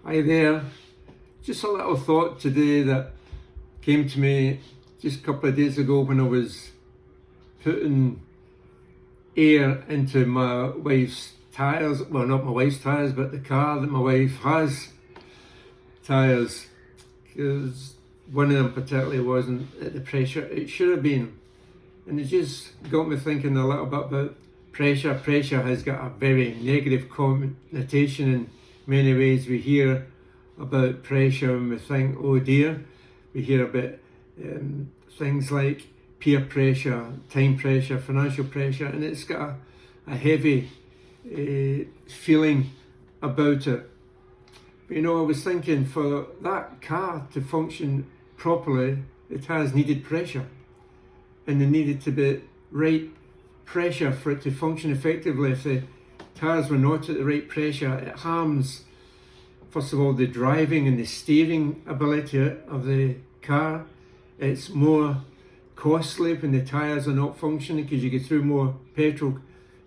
Hi there. Just a little thought today that came to me just a couple of days ago when I was putting air into my wife's tyres. Well, not my wife's tyres, but the car that my wife has tyres. Because one of them particularly wasn't at the pressure it should have been. And it just got me thinking a little bit about pressure. Pressure has got a very negative connotation in many ways. We hear about pressure and we think, oh dear. We hear about things like peer pressure, time pressure, financial pressure, and it's got a heavy feeling about it. But, I was thinking for that car to function properly, it has needed pressure. And there needed to be right pressure for it to function effectively. If the tires were not at the right pressure, it harms, first of all, the driving and the steering ability of the car. It's more costly when the tires are not functioning because you get through more petrol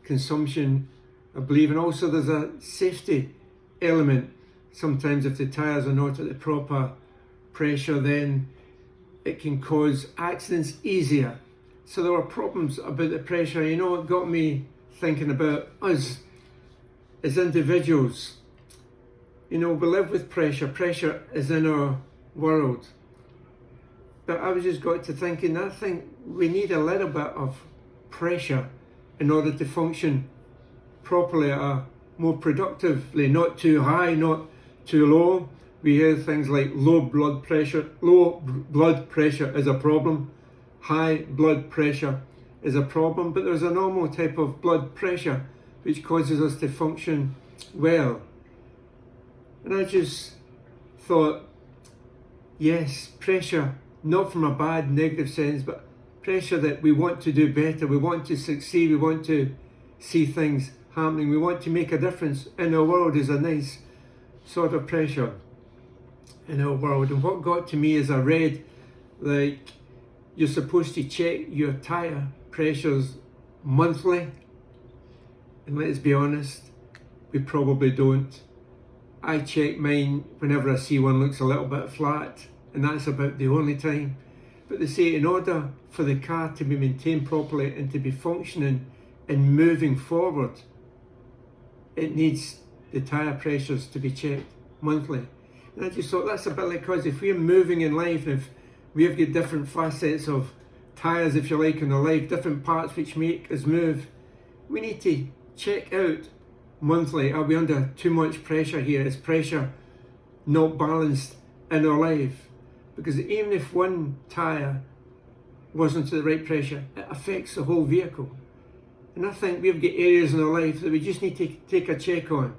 consumption, I believe. And also there's a safety element. Sometimes if the tires are not at the proper pressure, then it can cause accidents easier. So there were problems about the pressure. It got me thinking about us as individuals. We live with pressure. Pressure is in our world. But I was just got to thinking, I think we need a little bit of pressure in order to function properly, more productively, not too high, not too low. We hear things like low blood pressure. Low blood pressure is a problem. High blood pressure is a problem. But there's a normal type of blood pressure which causes us to function well. And I just thought, yes, pressure, not from a bad, negative sense, but pressure that we want to do better, we want to succeed, we want to see things happening, we want to make a difference in our world is a nice sort of pressure in our world. And what got to me is I read, like, you're supposed to check your tyre pressures monthly. And let's be honest, we probably don't. I check mine whenever I see one looks a little bit flat, and that's about the only time. But they say in order for the car to be maintained properly and to be functioning and moving forward, it needs the tyre pressures to be checked monthly. And I just thought that's a bit like us. If we're moving in life, and if we've got different facets of tyres, if you like, in our life, different parts which make us move, we need to check out monthly, are we under too much pressure here? Is pressure not balanced in our life? Because even if one tyre wasn't to the right pressure, it affects the whole vehicle. And I think we've got areas in our life that we just need to take a check on.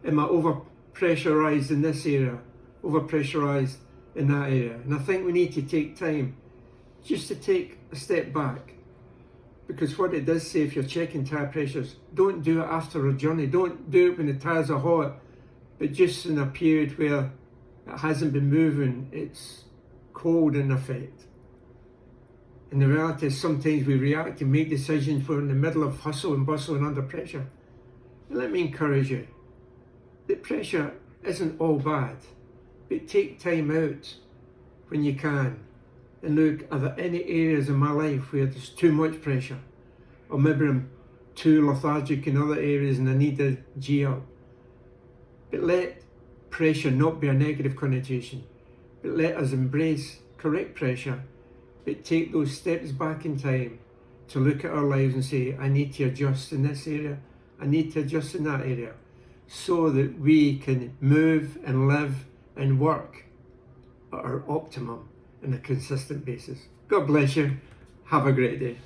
Am I over-pressurised in this area? Over-pressurised in that area? And I think we need to take time just to take a step back. Because what it does say, if you're checking tyre pressures, don't do it after a journey. Don't do it when the tyres are hot, but just in a period where it hasn't been moving, it's cold in effect. And the reality is sometimes we react and make decisions when we're in the middle of hustle and bustle and under pressure. And let me encourage you, that pressure isn't all bad, but take time out when you can. And look, are there any areas in my life where there's too much pressure? Or maybe I'm too lethargic in other areas and I need to G up. But let pressure not be a negative connotation. But let us embrace correct pressure, but take those steps back in time to look at our lives and say, I need to adjust in this area, I need to adjust in that area, so that we can move and live and work at our optimum on a consistent basis. God bless you. Have a great day.